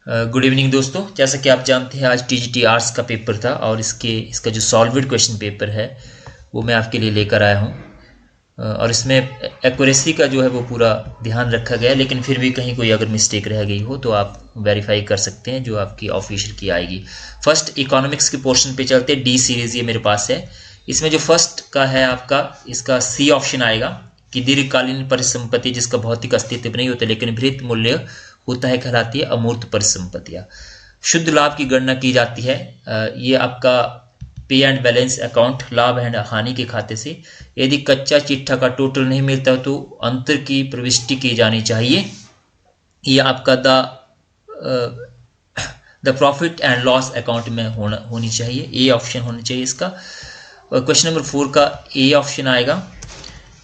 Good evening दोस्तों। जैसा कि आप जानते हैं आज टीजीटी आर्ट्स का पेपर था और इसका जो सॉल्विड क्वेश्चन पेपर है वो मैं आपके लिए लेकर आया हूँ। और इसमें एक्यूरेसी का जो है वो पूरा ध्यान रखा गया है, लेकिन फिर भी कहीं कोई अगर मिस्टेक रह गई हो तो आप वेरीफाई कर सकते हैं जो आपकी ऑफिशियल की आएगी। फर्स्ट इकोनॉमिक्स के पोर्शन पे चलते हैं। डी सीरीज ये मेरे पास है। इसमें जो फर्स्ट का है आपका, इसका सी ऑप्शन आएगा कि दीर्घकालीन परिसंपत्ति जिसका भौतिक अस्तित्व नहीं होता लेकिन भृत मूल्य होता है कहलाती है अमूर्त परिसंपत्तियां। शुद्ध लाभ की गणना की जाती है। ये आपका पे एंड बैलेंस अकाउंट लाभ एंड हानि के खाते से यदि कच्चा चिट्ठा का टोटल नहीं मिलता तो अंतर की प्रविष्टि की जानी चाहिए। ये आपका the profit and loss account में होनी चाहिए। ए ऑप्शन होनी चाहिए इसका। क्वेश्चन नंबर 4 का ए ऑप्शन आएगा।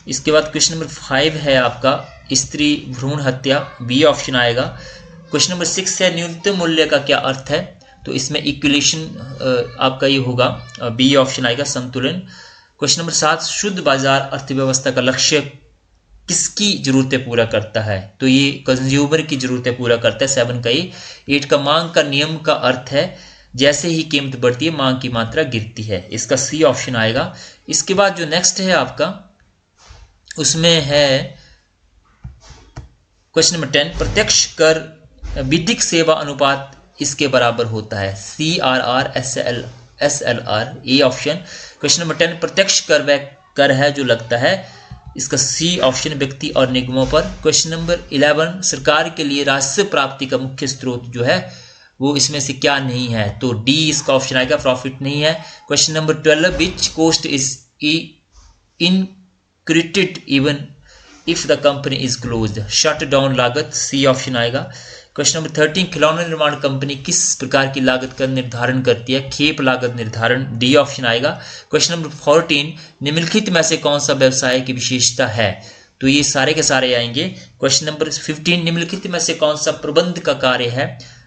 इसके बाद क्वेश्चन नंबर 5 है आपका स्त्री भ्रूण हत्या, बी ऑप्शन आएगा। क्वेश्चन नंबर 6 है न्यूनतम मूल्य का क्या अर्थ है, तो इसमें इक्विलेशन आपका ये होगा, बी ऑप्शन आएगा संतुलन। क्वेश्चन नंबर 7 शुद्ध बाजार अर्थव्यवस्था का लक्ष्य किसकी जरूरतें पूरा करता है, तो ये कंज्यूमर की जरूरतें पूरा करता है, 7 का ये। 8 का मांग का नियम का अर्थ है जैसे ही कीमत बढ़ती है मांग की मात्रा गिरती है, इसका सी ऑप्शन आएगा। इसके बाद जो नेक्स्ट है आपका उसमें है क्वेश्चन नंबर 10 प्रत्यक्ष कर विधिक सेवा अनुपात इसके बराबर होता है, CRR SLR, A option. Question number 10 प्रत्यक्ष कर वह कर है जो लगता है, इसका सी ऑप्शन व्यक्ति और निगमों पर। क्वेश्चन नंबर 11 सरकार के लिए राजस्व प्राप्ति का मुख्य स्रोत जो है वो इसमें से क्या नहीं है, तो डी इसका ऑप्शन आएगा, प्रॉफिट नहीं है। Question number 12 which cost is incurred even if the company is closed, shut down लागत, सी ऑप्शन आएगा। क्वेश्चन नंबर 13 खिलौना निर्माण कंपनी किस प्रकार की लागत का निर्धारण करती है, खेप लागत निर्धारण, डी ऑप्शन आएगा। क्वेश्चन नंबर 14 निम्नलिखित में से कौन सा व्यवसाय की विशेषता है, तो ये सारे के सारे आएंगे। क्वेश्चन नंबर 15 निम्नलिखित में से कौन सा प्रबंध का कार्य है,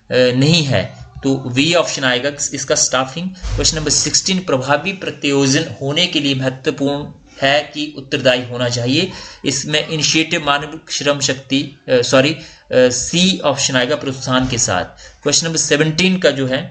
नहीं है, तो वी ऑप्शन आएगा इसका स्टाफिंग। क्वेश्चन नंबर 16 प्रभावी प्रत्योजन होने के लिए महत्वपूर्ण है कि उत्तरदायी होना चाहिए, इसमें इनिशिएटिव मानव श्रम शक्ति सी ऑप्शन आएगा प्रोत्साहन के साथ। क्वेश्चन नंबर 17 का जो है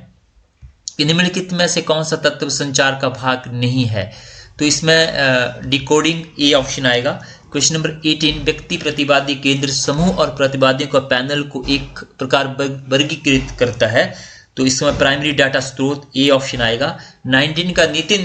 कि निम्नलिखित में से कौन सा तत्व संचार का भाग नहीं है, तो इसमें डिकोडिंग, ए ऑप्शन आएगा। क्वेश्चन नंबर 18 व्यक्ति प्रतिवादी केंद्र समूह और प्रतिवादियों का पैनल को एक प्रकार वर्गीकृत करता है, तो इसमें प्राइमरी डाटा स्रोत, ए ऑप्शन आएगा। 19 का नीति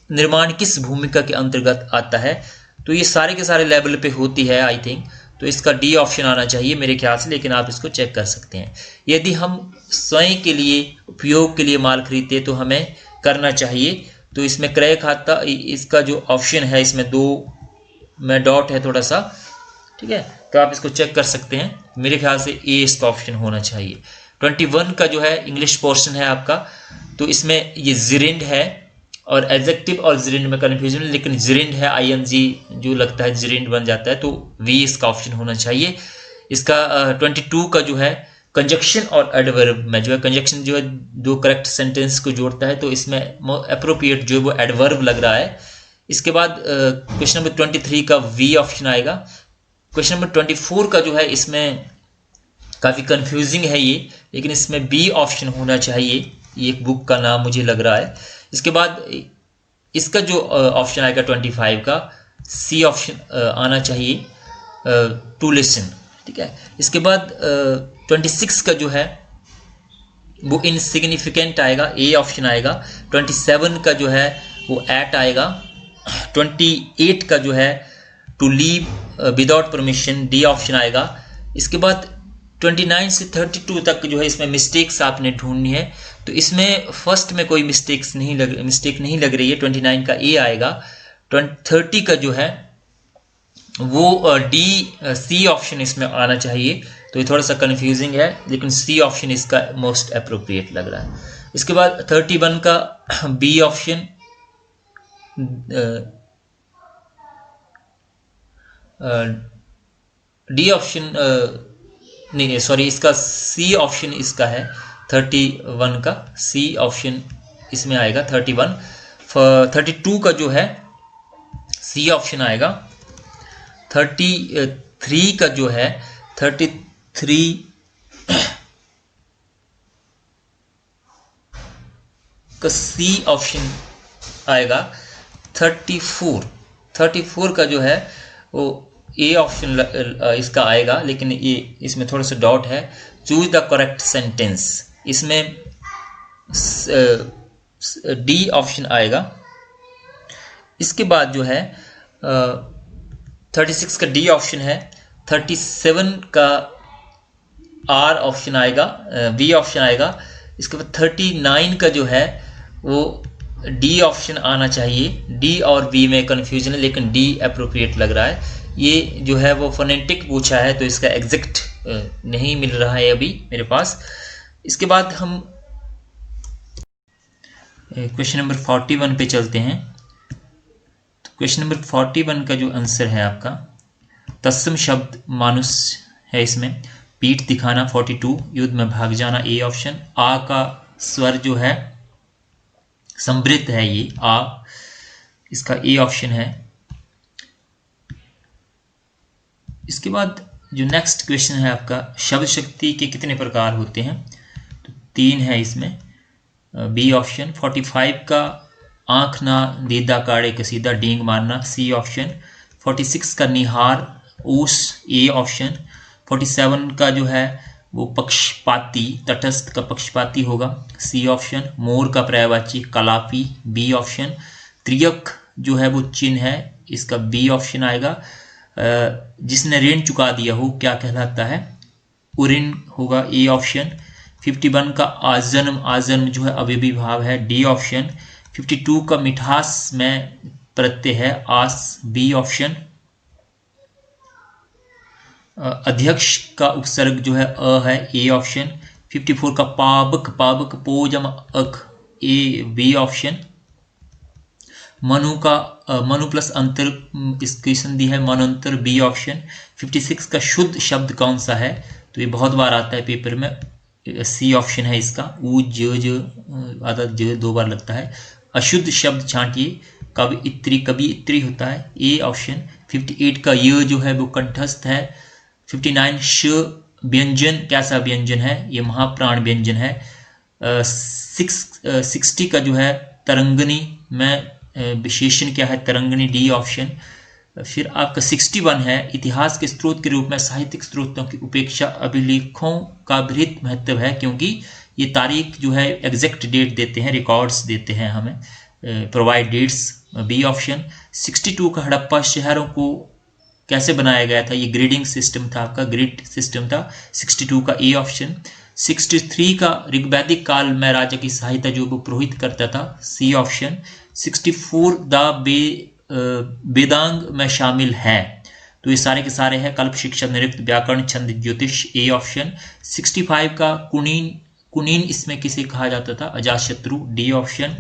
निर्माण किस भूमिका के अंतर्गत आता है, तो ये सारे के सारे लेवल पे होती है आई थिंक, तो इसका डी ऑप्शन आना चाहिए मेरे ख्याल से, लेकिन आप इसको चेक कर सकते हैं। यदि हम स्वयं के लिए उपयोग के लिए माल खरीदते तो हमें करना चाहिए, तो इसमें क्रय खाता, इसका जो ऑप्शन है इसमें 2 में डॉट है थोड़ा सा, ठीक है, तो आप इसको चेक कर सकते हैं। मेरे ख्याल से ए इसका ऑप्शन होना चाहिए। 21 का जो है इंग्लिश पोर्शन है आपका, तो इसमें ये जिरिंड है और एडजेक्टिव और जिरिंड में कन्फ्यूजन, लेकिन जिरिंड है ING जो लगता है जिरिंड बन जाता है, तो वी इसका ऑप्शन होना चाहिए। इसका 22 का जो है कंजक्शन और एडवर्ब में जो है, कंजक्शन जो है 2 करेक्ट सेंटेंस को जोड़ता है, तो इसमें अप्रोप्रिएट जो है वो एडवर्ब लग रहा है। इसके बाद क्वेश्चन नंबर 23 का वी ऑप्शन आएगा। क्वेश्चन नंबर 24 का जो है इसमें काफ़ी कंफ्यूजिंग है ये, लेकिन इसमें बी ऑप्शन होना चाहिए, ये एक बुक का नाम मुझे लग रहा है। इसके बाद इसका जो ऑप्शन आएगा 25 का, सी ऑप्शन आना चाहिए, टू लिसन, ठीक है। इसके बाद 26 का जो है वो इनसिग्निफिकेंट आएगा, ए ऑप्शन आएगा। 27 का जो है वो एट आएगा। 28 का जो है to leave without permission, D option आएगा। इसके बाद 29 से 32 तक जो है इसमें मिस्टेक्स आपने ढूंढनी है, तो इसमें फर्स्ट में कोई मिस्टेक नहीं लग रही है, 29 का ए आएगा। 30 का जो है वो डी सी ऑप्शन इसमें आना चाहिए, तो ये थोड़ा सा कंफ्यूजिंग है, लेकिन सी ऑप्शन इसका मोस्ट अप्रोप्रिएट लग रहा है। इसके बाद 31 का बी ऑप्शन, डी ऑप्शन नहीं, सॉरी, इसका सी ऑप्शन इसका है 31 का, सी ऑप्शन इसमें आएगा 31। 32 का जो है सी ऑप्शन आएगा। 33 का जो है 33 का सी ऑप्शन आएगा। 34 का जो है वो ए ऑप्शन इसका आएगा, लेकिन ये इसमें थोड़ा सा डाउट है। चूज द करेक्ट सेंटेंस, इसमें डी ऑप्शन आएगा। इसके बाद जो है 36 का डी ऑप्शन है, 37 का आर ऑप्शन आएगा, बी ऑप्शन आएगा। इसके बाद 39 का जो है वो डी ऑप्शन आना चाहिए। डी और बी में कन्फ्यूजन है, लेकिन डी अप्रोप्रिएट लग रहा है। ये जो है वो फोनेटिक पूछा है, तो इसका एग्जैक्ट नहीं मिल रहा है अभी मेरे पास। इसके बाद हम क्वेश्चन नंबर 41 पे चलते हैं। तो क्वेश्चन नंबर 41 का जो आंसर है आपका, तत्सम शब्द मानुष है इसमें। पीठ दिखाना 42, युद्ध में भाग जाना ए ऑप्शन। आ का स्वर जो है समृद्ध है, ये आ, इसका ए ऑप्शन है। इसके बाद जो नेक्स्ट क्वेश्चन है आपका, शब्द शक्ति के कितने प्रकार होते हैं? तो 3 है इसमें, बी ऑप्शन। 45 का आंख ना दीदा काड़े कसीदा डींग मारना, सी ऑप्शन। 46 का निहार ऊस, ए ऑप्शन। 47 का जो है वो पक्षपाती, तटस्थ का पक्षपाती होगा, सी ऑप्शन। मोर का पर्यायवाची कलापी, बी ऑप्शन। त्रियक जो है वो चिन्ह है, इसका बी ऑप्शन आएगा। जिसने ऋण चुका दिया हो क्या कहलाता है? उऋण होगा, ए ऑप्शन। 51 का आजन्म, आजन्म जो है अवयवी भाव है, डी ऑप्शन। 52 का मिठास में प्रत्यय है, आस, बी ऑप्शन। अध्यक्ष का उपसर्ग जो है अ है, ए ऑप्शन। 54 का पाबक, पाबक पोजम अक, ए, बी ऑप्शन। मनु का मनु प्लस अंतर, इसकी संधि है मनंतर, बी ऑप्शन। 56 का शुद्ध शब्द कौन सा है? तो ये बहुत बार आता है पेपर में, सी ऑप्शन है इसका। ऊ ज आधा ज 2 बार लगता है। अशुद्ध शब्द छांटिए, कभी इत्री होता है, ए ऑप्शन। 58 का य जो है वो कंठस्थ है। 59 श व्यंजन कैसा व्यंजन है? ये महाप्राण व्यंजन है। 60 का जो है तरंगनी में विशेषण क्या है? Tarangini, D option. फिर आपका 61 है, इतिहास के स्रोत के रूप में साहित्यिक स्रोतों की उपेक्षा अभिलेखों का बृहत महत्व है, क्योंकि ये तारीख जो है एग्जैक्ट डेट देते हैं, रिकॉर्ड्स देते हैं हमें, प्रोवाइड डेट्स, बी ऑप्शन। 62 का हड़प्पा शहरों को कैसे बनाया गया था? ये ग्रिडिंग सिस्टम था, आपका ग्रिड सिस्टम था, 62 का ए ऑप्शन। 63 का ऋग्वैदिक काल में राजा की सहायता जो वो पुरोहित करता था, सी ऑप्शन। 64 द वेदांग में शामिल है, तो ये सारे के सारे हैं, कल्प, शिक्षा, नृत्य, व्याकरण, छंद, ज्योतिष, ए ऑप्शन। 65 का कुनीन इसमें किसे कहा जाता था? Ajatashatru, D option.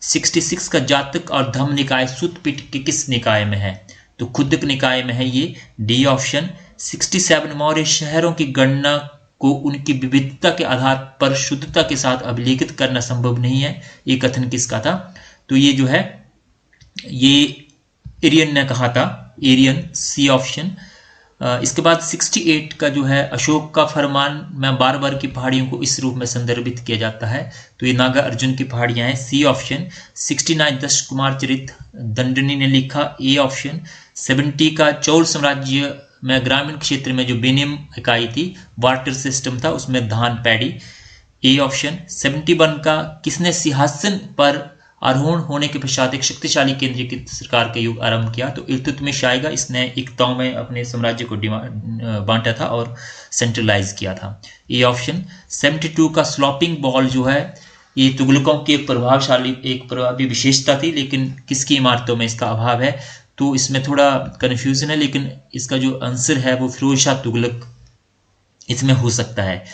66 का जातक और धम्म निकाय सुत पीठ के किस निकाय में है? तो खुद्दक निकाय में है ये, डी ऑप्शन। 67 मौर्य शहरों की गणना को उनकी विविधता के आधार पर शुद्धता के साथ अभिलेखित करना संभव नहीं है, ये कथन किसका था? तो ये जो है ये एरियन ने कहा था, एरियन, सी ऑप्शन। इसके बाद 68 का जो है अशोक का फरमान में बार बार की पहाड़ियों को इस रूप में संदर्भित किया जाता है, तो ये नागा अर्जुन की पहाड़ियां हैं, सी ऑप्शन। 69 दश कुमार चरित दंडनी ने लिखा, ए ऑप्शन। 70 का चौल साम्राज्य में ग्रामीण क्षेत्र में जो विनिमय इकाई थी, वाटर सिस्टम था, उसमें धान, पैडी, ए ऑप्शन। 71 का किसने सिंहासन पर आरोहण होने के पश्चात एक शक्तिशाली केंद्रीय की सरकार का युग आरंभ किया? तो इल्तुतमिश आएगा, इसने एकताओं में अपने साम्राज्य को बांटा था और सेंट्रलाइज किया था, ए ऑप्शन। 72 का स्लॉपिंग बॉल जो है ये तुगलकों की एक प्रभावी विशेषता थी, लेकिन किसकी इमारतों में इसका अभाव है? तो इसमें थोड़ा कन्फ्यूजन है, लेकिन इसका जो आंसर है वो फिरोज शाह तुगलक इसमें हो सकता है।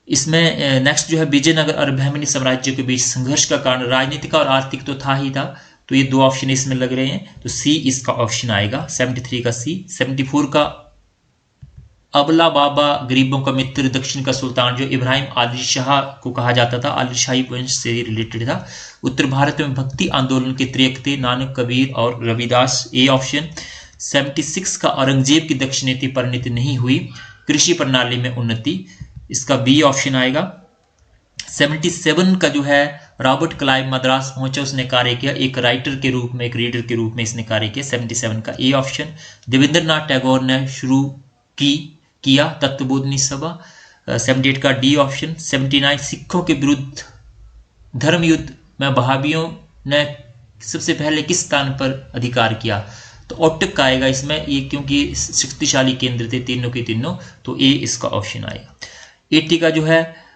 इसमें नेक्स्ट जो है विजयनगर और बहमनी साम्राज्य के बीच संघर्ष का कारण राजनीतिक और आर्थिक तो था ही था, तो ये 2 ऑप्शन इसमें लग रहे हैं, तो सी इसका ऑप्शन आएगा, 73 का सी। 74 का अबला बाबा गरीबों का मित्र दक्षिण का सुल्तान जो इब्राहिम आदिल शाह को कहा जाता था, आदिल शाही वंश से रिलेटेड था। उत्तर भारत में भक्ति आंदोलन के त्रियक थे नानक, कबीर और रविदास, ए ऑप्शन। 76 का औरंगजेब की दक्षिण नीति परिणति नहीं हुई, कृषि प्रणाली में उन्नति, इसका बी ऑप्शन आएगा। 77 का जो है रॉबर्ट क्लाइव मद्रास पहुंचा, उसने कार्य किया एक राइटर के रूप में, एक रीडर के रूप में इसने कार्य किया। 77 का ए ऑप्शन। देवेंद्रनाथ टैगोर ने शुरू किया तत्वबोधिनी सभा। 78 का डी ऑप्शन। 79 सिखों के विरुद्ध धर्म युद्ध में वहाबियों ने सबसे पहले किस स्थान पर अधिकार किया, तो ओटक का आएगा इसमें, ये क्योंकि शक्तिशाली केंद्र थे तीनों के तीनों, तो ए इसका ऑप्शन आएगा। 80 का जो है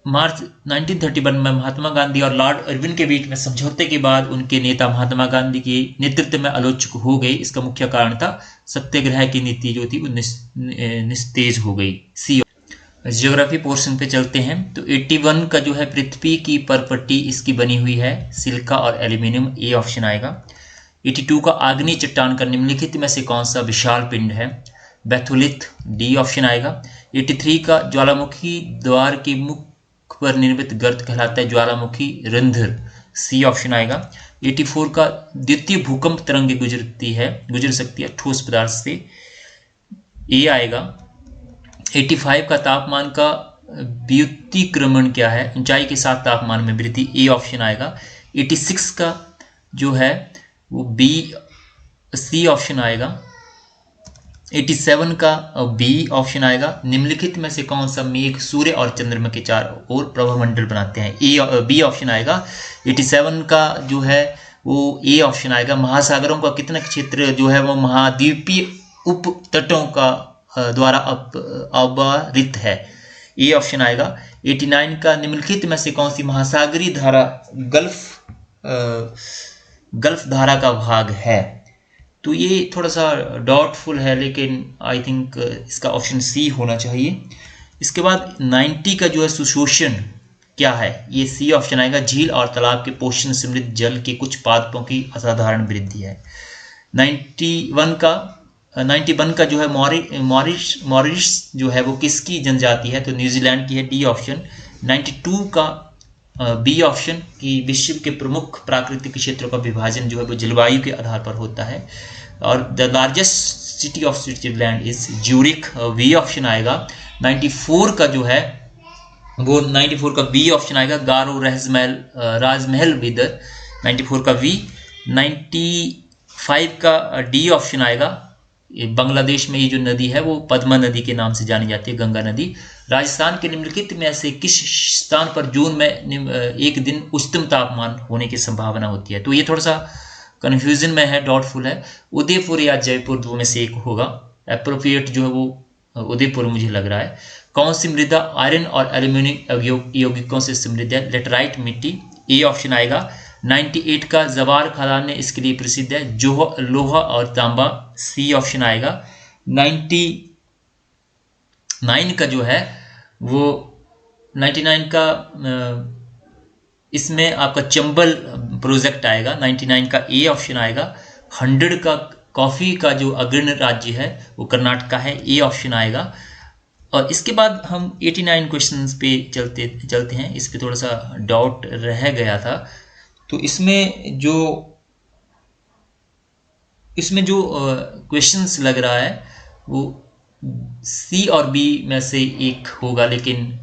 मार्च 1931 में महात्मा गांधी और लॉर्ड इरविन के बीच में समझौते के बाद उनके नेता महात्मा गांधी के नेतृत्व में आलोचक हो गए। इसका मुख्य कारण था सत्याग्रह की नीति जो थी वो निस्तेज हो गई। सी। ज्योग्राफी पोर्शन पे चलते हैं, तो 81 का जो है पृथ्वी की परपट्टी इसकी बनी हुई है सिलिका और एल्यूमिनियम, ए ऑप्शन आएगा। 82 का आग्नेय चट्टान का निम्नलिखित में से कौन सा विशाल पिंड है, बैथुलिथ, डी ऑप्शन आएगा। 83 का ज्वालामुखी द्वार के मुख पर निर्मित गर्त कहलाता है ज्वालामुखी रंध्र, सी ऑप्शन आएगा। 84 का द्वितीय भूकंप तरंग गुजर सकती है ठोस पदार्थ से, ए आएगा। 85 का तापमान का व्युत्क्रमण क्या है, ऊंचाई के साथ तापमान में वृद्धि, ए ऑप्शन आएगा। 86 का जो है वो बी, सी ऑप्शन आएगा। 87 का बी ऑप्शन आएगा। निम्नलिखित में से कौन सा मेघ सूर्य और चंद्रमा के चारों ओर प्रभामंडल बनाते हैं, ए बी ऑप्शन आएगा। 87 का जो है वो ए ऑप्शन आएगा। महासागरों का कितना क्षेत्र जो है वो महाद्वीपीय उप तटों का द्वारा आवरित है, ए ऑप्शन आएगा। 89 का निम्नलिखित में से कौन सी महासागरीय धारा गल्फ धारा का भाग है, तो ये थोड़ा सा डाउटफुल है, लेकिन आई थिंक इसका ऑप्शन सी होना चाहिए। इसके बाद 90 का जो है सुशोषण क्या है, ये सी ऑप्शन आएगा। झील और तालाब के पोषण समृद्ध जल के कुछ पादपों की असाधारण वृद्धि है। 91 का जो है मॉरिश जो है वो किसकी जनजाति है, तो न्यूजीलैंड की है, डी ऑप्शन। 92 का बी ऑप्शन कि विश्व के प्रमुख प्राकृतिक क्षेत्रों का विभाजन जो है वो जलवायु के आधार पर होता है, और the largest city of Switzerland is Zurich, B option आएगा। 94 का जो है वो 94 का बी ऑप्शन आएगा, गारो राजमहल विदर, 94 का वी। 95 का डी ऑप्शन आएगा। बांग्लादेश में ये जो नदी है वो पद्मा नदी के नाम से जानी जाती है, गंगा नदी। राजस्थान के निम्नलिखित में से किस स्थान पर जून में एक दिन उच्चतम तापमान होने की संभावना होती है, तो ये थोड़ा सा कंफ्यूजन में है, डाउटफुल है। उदयपुर या जयपुर, दो में से एक होगा। एप्रोप्रिएट जो है वो उदयपुर मुझे लग रहा है। कौन सी मृदा आयरन और एल्यूमिनियम यौगिकों से समृद्ध है, लेटराइट मिट्टी, ए ऑप्शन आएगा। 98 का जवार खदान ने इसके लिए प्रसिद्ध है, जो लोहा और तांबा, सी ऑप्शन आएगा। 99 का जो है वो 99 का इसमें आपका चंबल प्रोजेक्ट आएगा, 99 का ए ऑप्शन आएगा। 100 का कॉफी का जो अग्रणी राज्य है वो कर्नाटक है, ए ऑप्शन आएगा। और इसके बाद हम 89 क्वेश्चंस पे चलते हैं। इस पे थोड़ा सा डाउट रह गया था, तो इसमें जो क्वेश्चंस लग रहा है वो सी और बी में से एक होगा, लेकिन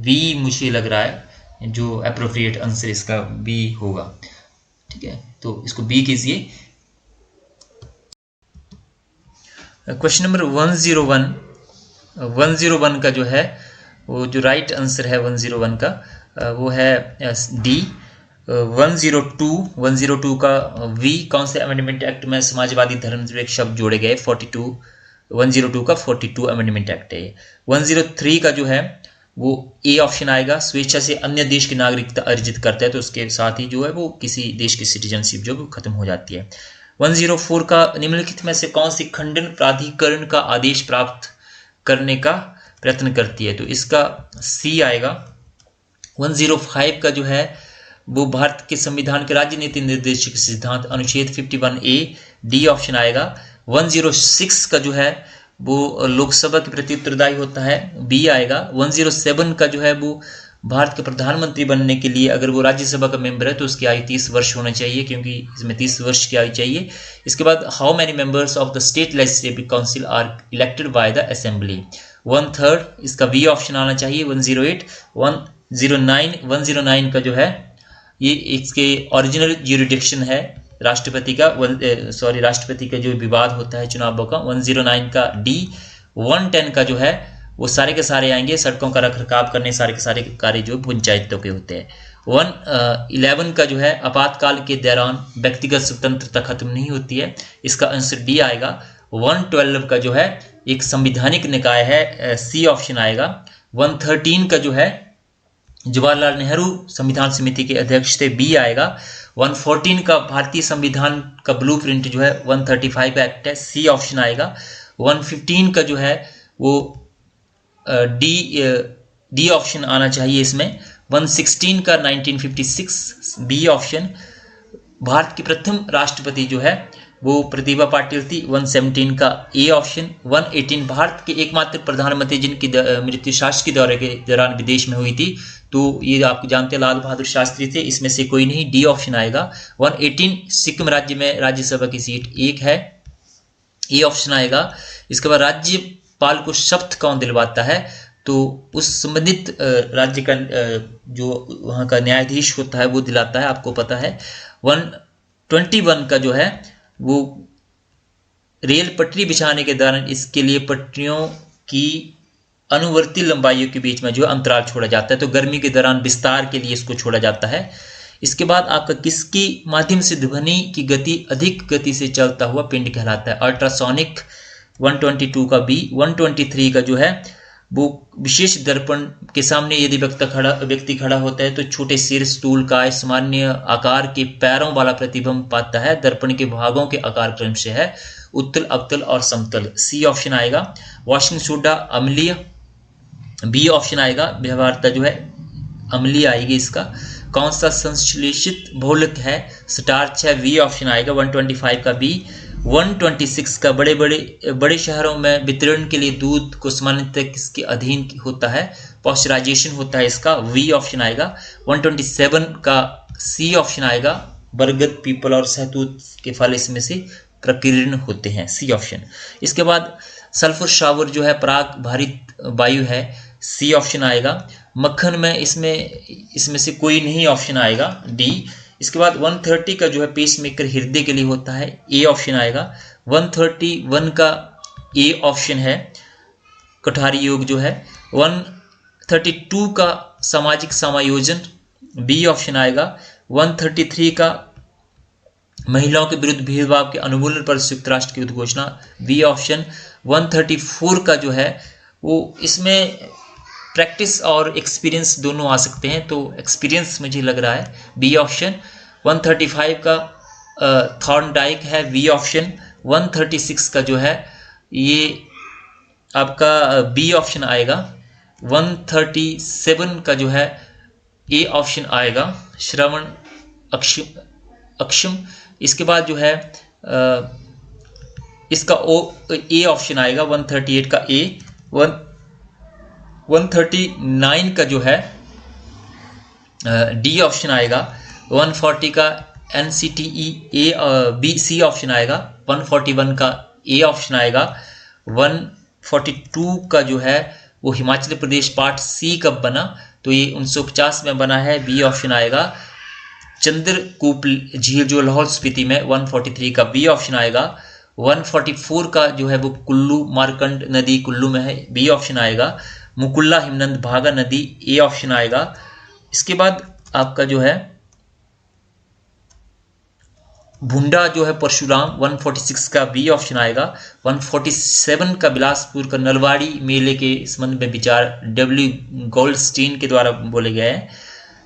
बी मुझे लग रहा है जो एप्रोप्रिएट आंसर इसका बी होगा। ठीक है, तो इसको बी कीजिए। क्वेश्चन नंबर 101 का जो है वो जो राइट आंसर है 101 का वो है डी। 102 का वी, कौन से अमेंडमेंट एक्ट में समाजवादी धर्मनिरपेक्ष शब्द जोड़े गए, 102 का 42 अमेंडमेंट एक्ट है। 103 का जो है वो ए ऑप्शन आएगा, स्वेच्छा से अन्य देश की नागरिकता अर्जित करता है तो उसके साथ ही जो है वो किसी देश की सिटीजनशिप जो है खत्म हो जाती है। 104 का निम्नलिखित में से कौन सी खंडन प्राधिकरण का आदेश प्राप्त करने का प्रयत्न करती है, तो इसका सी आएगा। 105 का जो है वो भारत के संविधान के राजनीति निर्देशक सिद्धांत अनुच्छेद 51A, डी ऑप्शन आएगा। 106 का जो है वो लोकसभा के प्रति उत्तरदायी होता है, बी आएगा। 107 का जो है वो भारत के प्रधानमंत्री बनने के लिए अगर वो राज्यसभा का मेंबर है तो उसकी आयु 30 वर्ष होना चाहिए, क्योंकि इसमें 30 वर्ष की आयु चाहिए। इसके बाद how many members of the state legislative council are elected by the assembly, 1/3, इसका बी ऑप्शन आना चाहिए। 108 109 का जो है ये इसके ओरिजिनल ज्यूरिडिक्शन है राष्ट्रपति का, राष्ट्रपति का जो विवाद होता है चुनावों का। 109 का डी। 110 का जो है वो सारे के सारे आएंगे सड़कों का रखरखाव करने, सारे के सारे कार्य जो पंचायतों के होते हैं। 111 का जो है आपातकाल के दौरान व्यक्तिगत स्वतंत्रता खत्म नहीं होती है, इसका आंसर डी आएगा। 112 का जो है एक संवैधानिक निकाय है, सी ऑप्शन आएगा। 113 का जो है जवाहरलाल नेहरू संविधान समिति के अध्यक्ष थे, बी आएगा। 114 का भारतीय संविधान का ब्लूप्रिंट जो है 135 एक्ट है, सी ऑप्शन आएगा। 115 का जो है वो डी ऑप्शन आना चाहिए इसमें। 116 का 1956, बी ऑप्शन। भारत के प्रथम राष्ट्रपति जो है वो प्रतिभा पाटिल थी, 117 का ए ऑप्शन। 118 भारत के एकमात्र प्रधानमंत्री जिनकी मृत्यु शासकीय दौरे के दौरान विदेश में हुई थी, तो ये आप जानते हैं लाल बहादुर शास्त्री थे, इसमें से कोई नहीं, डी ऑप्शन आएगा। 118 सिक्किम राज्य में राज्यसभा की सीट 1 है, ए ऑप्शन आएगा। इसके बाद राज्यपाल को शपथ कौन दिलवाता है, तो उस संबंधित राज्य का जो वहाँ का न्यायाधीश होता है वो दिलाता है, आपको पता है। 121 का जो है वो रेल पटरी बिछाने के दौरान इसके लिए पटरियों की अनुवर्ती लंबाइयों के बीच में जो अंतराल छोड़ा जाता है, तो गर्मी के दौरान विस्तार के लिए इसको छोड़ा जाता है। इसके बाद आपका किसकी माध्यम से ध्वनि की गति अधिक गति से चलता हुआ पिंड कहलाता है, अल्ट्रासोनिक। 122 का बी। 123 का जो है वो विशेष दर्पण के सामने यदि व्यक्ति खड़ा होता है तो छोटे सिर, स्थूल काय, सामान्य आकार के पैरों वाला प्रतिबिंब पाता है। दर्पण के भागों के आकार क्रम से है उत्तल, अवतल और समतल, सी ऑप्शन आएगा। वॉशिंग सोडा अम्लीय, बी ऑप्शन आएगा। व्यवहारता जो है अम्लीय आएगी इसका। कौन सा संश्लेषित बहुलक है, स्टार्च है, वी ऑप्शन आएगा। 125 का बी। 126 का बड़े शहरों में वितरण के लिए दूध को सामान्यतः किसके अधीन होता है, पॉस्चराइजेशन होता है, इसका वी ऑप्शन आएगा। 127 का सी ऑप्शन आएगा। बरगद, पीपल और सहतूत के फल इसमें से प्रकीर्ण होते हैं, सी ऑप्शन। इसके बाद सल्फर शावर जो है पराग भारित वायु है, सी ऑप्शन आएगा। मक्खन में इसमें से कोई नहीं ऑप्शन आएगा, डी। इसके बाद 130 का जो है पेसमेकर हृदय के लिए होता है, ए ऑप्शन आएगा। 131 का ए ऑप्शन है, कठारी योग जो है। 132 का सामाजिक समायोजन, बी ऑप्शन आएगा। 133 का महिलाओं के विरुद्ध भेदभाव के अनुमूलन पर संयुक्त राष्ट्र की उद्घोषणा, बी ऑप्शन। 134 का जो है वो इसमें प्रैक्टिस और एक्सपीरियंस दोनों आ सकते हैं, तो एक्सपीरियंस मुझे लग रहा है, बी ऑप्शन। 135 का थॉर्नडाइक है, वी ऑप्शन। 136 का जो है ये आपका बी ऑप्शन आएगा। 137 का जो है ए ऑप्शन आएगा, श्रवण अक्षम। इसके बाद जो है इसका ए ऑप्शन आएगा। 138 का ए। 139 का जो है डी ऑप्शन आएगा। 140 का NCTE बी, सी ऑप्शन आएगा। 141 का ए ऑप्शन आएगा। 142 का जो है वो हिमाचल प्रदेश पार्ट सी कब बना, तो ये 1950 में बना है, बी ऑप्शन आएगा। चंद्रकूप झील जो लाहौल स्पीति में, 143 का बी ऑप्शन आएगा। 144 का जो है वो कुल्लू मारकंड नदी कुल्लू में है, बी ऑप्शन आएगा। मुकुल्ला हिमनद भागा नदी, ए ऑप्शन आएगा। इसके बाद आपका जो है भुंडा जो है परशुराम, 146 का बी ऑप्शन आएगा। 147 का बिलासपुर का नलवाड़ी मेले के संबंध में विचार डब्ल्यू गोल्डस्टीन के द्वारा बोले गए हैं,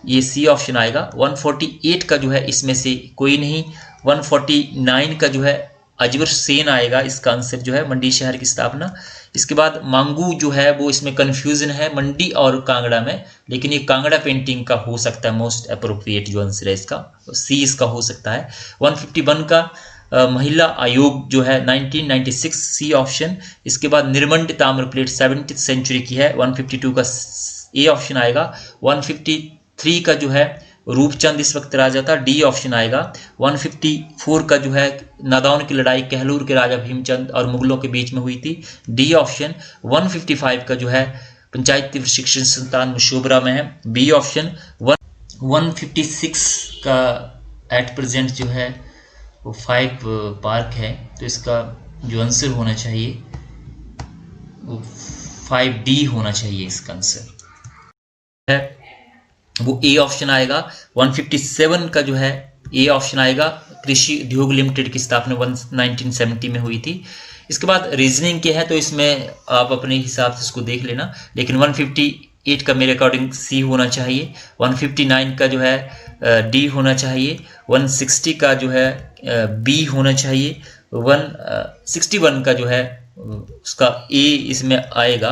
ये सी ऑप्शन आएगा। 148 का जो है इसमें से कोई नहीं। 149 का जो है अजवर सेन आएगा, इसका आंसर जो है मंडी शहर की स्थापना। इसके बाद मांगू जो है वो इसमें कंफ्यूजन है मंडी और कांगड़ा में, लेकिन ये कांगड़ा पेंटिंग का हो सकता है, मोस्ट अप्रोप्रिएट जो आंसर है इसका, सी इसका हो सकता है। 151 का महिला आयोग जो है 1996, सी ऑप्शन। इसके बाद निर्मंड ताम्र प्लेट 17th सेंचुरी की है, 152 का ए ऑप्शन आएगा। 153 का जो है रूपचंद इस वक्त राजा था, डी ऑप्शन आएगा। 154 का जो है नादौन की लड़ाई कहलूर के राजा भीमचंद और मुगलों के बीच में हुई थी, डी ऑप्शन। 155 का जो है पंचायती प्रशिक्षण संस्थान मशोबरा में है। बी ऑप्शन 156 का एट प्रेजेंट जो है वो 5 पार्क है, तो इसका जो आंसर होना चाहिए वो 5D होना चाहिए। इसका आंसर है वो ए ऑप्शन आएगा। 157 का जो है ए ऑप्शन आएगा। कृषि उद्योग लिमिटेड की स्थापना 1970 में हुई थी। इसके बाद रीजनिंग के है, तो इसमें आप अपने हिसाब से इसको देख लेना, लेकिन 158 का मेरे अकॉर्डिंग सी होना चाहिए। 159 का जो है डी होना चाहिए। 160 का जो है बी होना चाहिए। 161 का जो है उसका ए इसमें आएगा।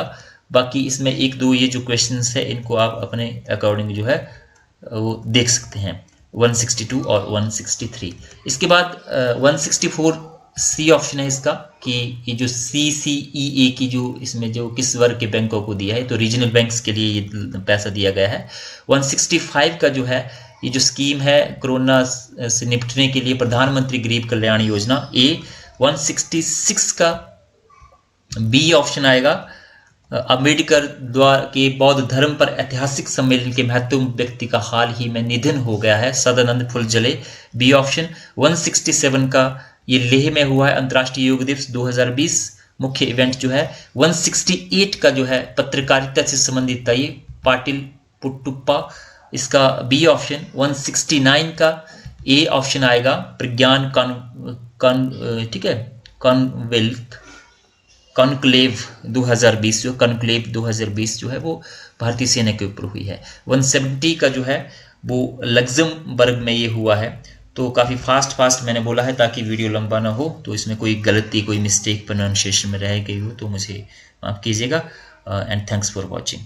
बाकी इसमें एक दो ये जो क्वेश्चंस है इनको आप अपने अकॉर्डिंग जो है वो देख सकते हैं, 162 और 163। इसके बाद 164 सी ऑप्शन है इसका, कि ये जो CCEA की जो इसमें जो किस वर्ग के बैंकों को दिया है, तो रीजनल बैंक्स के लिए ये पैसा दिया गया है। 165 का जो है ये जो स्कीम है कोरोना से निपटने के लिए प्रधानमंत्री गरीब कल्याण योजना ए। 166 का बी ऑप्शन आएगा। अम्बेडकर द्वारा के बौद्ध धर्म पर ऐतिहासिक सम्मेलन के महत्वपूर्ण व्यक्ति का हाल ही में निधन हो गया है, सदानंद फुलझले, बी ऑप्शन। 167 का ये लेह में हुआ है अंतर्राष्ट्रीय योग दिवस 2020 मुख्य इवेंट जो है। 168 का जो है पत्रकारिता से संबंधित था, ये पाटिल पुट्टुप्पा, इसका बी ऑप्शन। 169 का ए ऑप्शन आएगा, प्रज्ञान ठीक है कॉन्क्लेव 2020 जो कॉन्क्लेव 2020 जो है वो भारतीय सेना के ऊपर हुई है। 170 का जो है वो लग्जमबर्ग में ये हुआ है। तो काफ़ी फास्ट मैंने बोला है ताकि वीडियो लंबा ना हो, तो इसमें कोई गलती कोई मिस्टेक प्रोनाउंसिएशन में रह गई हो तो मुझे माफ़ कीजिएगा। And thanks for watching.